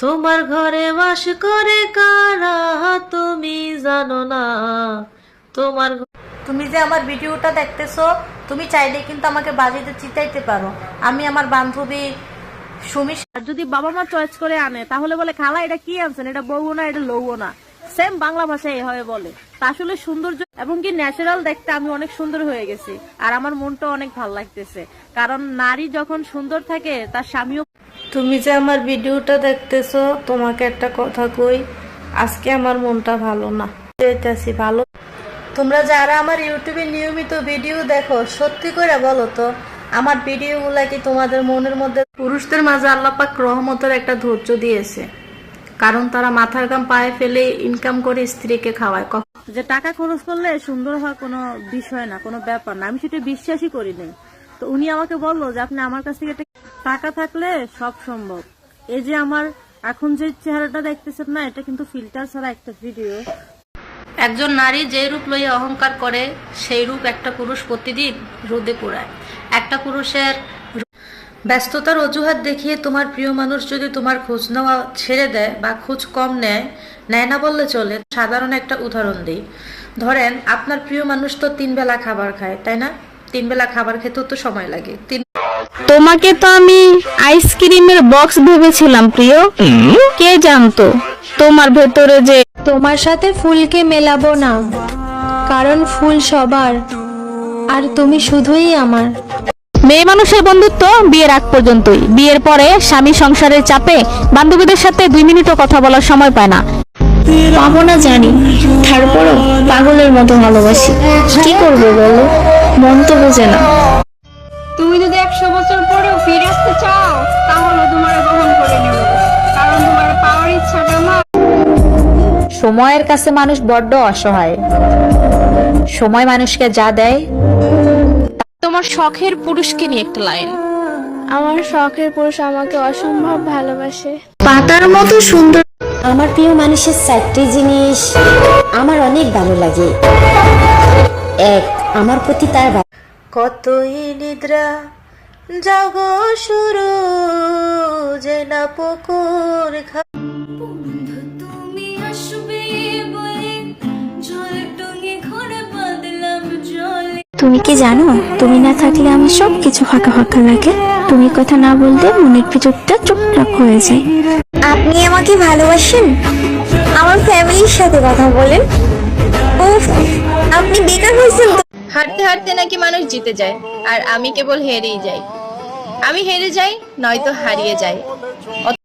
তোমার ঘরে বাস করে কারা তুমি জানো না। তোমার তুমি যে আমার ভিডিওটা দেখতেছো, তুমি চাইলে কিন্তু আমাকে বাজিতে চিতাইতে পারো। আমি আমার বান্ধবী সুমি, যদি বাবা মা চয়েস করে আনে তাহলে বলে খালা এটা কি আনছেন, এটা বউও না, এটা লউও না। সেম বাংলা ভাষায় এভাবে বলে। তা আসলে সৌন্দর্য এবং কি ন্যাচারাল দেখতে আমি অনেক সুন্দর হয়ে গেছি, আর আমার মনটা অনেক ভালো লাগতেছে। কারণ নারী যখন সুন্দর থাকে তার স্বামীও। তুমি যে আমার ভিডিওটা দেখতেছো, তোমাকে একটা কথা কই, আজকে আমার মনটা ভালো না, চাইতেছি ভালো। তোমরা যারা আমার ইউটিউবে নিয়মিত ভিডিও দেখো, সত্যি করে বলো তো আমার ভিডিওগুলা কি তোমাদের মনের মধ্যে? পুরুষদের মাঝে আল্লাহ পাক রহমতের একটা ধৈর্য দিয়েছে, কারণ তারা মাথার ঘাম পায়ে ফেলে ইনকাম করে স্ত্রীকে খাওয়ায়। যে টাকা খরচ করলে সুন্দর হওয়া কোনো বিষয় না, কোনো ব্যাপার না, আমি সেটা বিশ্বাসই করি নাই। তো উনি আমাকে বললো যে আপনি আমার কাছ থেকে টাকা থাকলে সব সম্ভব। এই যে আমার এখন যে চেহারাটা দেখতেছেন না, এটা কিন্তু ফিল্টার ছাড়া একটা ভিডিও। একজন নারী যে রূপ লইয়া অহংকার করে, সেই রূপ একটা পুরুষ প্রতিদিন রোদে পোড়ায়। একটা পুরুষের ব্যস্ততার অজুহাত দেখিয়ে তোমার প্রিয় মানুষ যদি তোমার খোঁজ নেওয়া ছেড়ে দেয় বা খোঁজ কম নেয় না বললে চলে। সাধারণ একটা উদাহরণ দিই, ধরেন আপনার প্রিয় মানুষ তো 3 বেলা খাবার খায়, তাই না? 3 বেলা খাবার খেতেও তো সময় লাগে। তোমাকে তো আমি আইসক্রিমের বক্স ভেবেছিলাম প্রিয়, কে জানতো তোমার ভেতরে যে। তোমার সাথে ফুলকে মেলাবো না, কারণ ফুল সবার, আর তুমি শুধুই আমার। মেয়ে মানুষের বন্ধুত্ব বিয়ের আগ পর্যন্তই, বিয়ের পরে স্বামী সংসারের চাপে বান্ধবীদের সাথে 2 মিনিটও কথা বলার সময় পায় না। পাবো না জানি, তারপরও পাগলের মতো ভালোবাসি। কি করবো বলো, মন তো বোঝে না। তুমি যদি 100 বছর পরেও ফিরে আসতে চাও, তাহলে তোমার গ্রহণ করে নেব, কারণ তোমার পাওয়ার ইচ্ছাটা আমার। সময়ের কাছে মানুষ বড্ড অসহায়। সময় মানুষকে যা দেয়। তোমার শখের পুরুষকে নিয়ে একটা লাইন। আমার শখের পুরুষ আমাকে অসম্ভব ভালোবাসে। পাতার মতো সুন্দর। আমার প্রিয় মানুষের 4টি জিনিস আমার অনেক ভালো লাগে। এক, আমার প্রতি তার কতই নিদ্রা জাগ শুরু যে না পুকুর তুমি কি জানো, তুমি না থাকলে আমার সবকিছু ফাঁকা ফাঁকা লাগে। তুমি কথা না বলতে মনের ভিতরটা চুপচাপ হয়ে যায়। আপনি আমাকে ভালোবাসেন? আমার ফ্যামিলির সাথে কথা বলেন। উফ, আপনি বেকার হয়েছেন তো। হাঁটতে হাঁটতে নাকি মানুষ জিতে যায়, আর আমি কেবল হেরেই যাই। আমি হেরে যাই, নয়তো হারিয়ে যাই।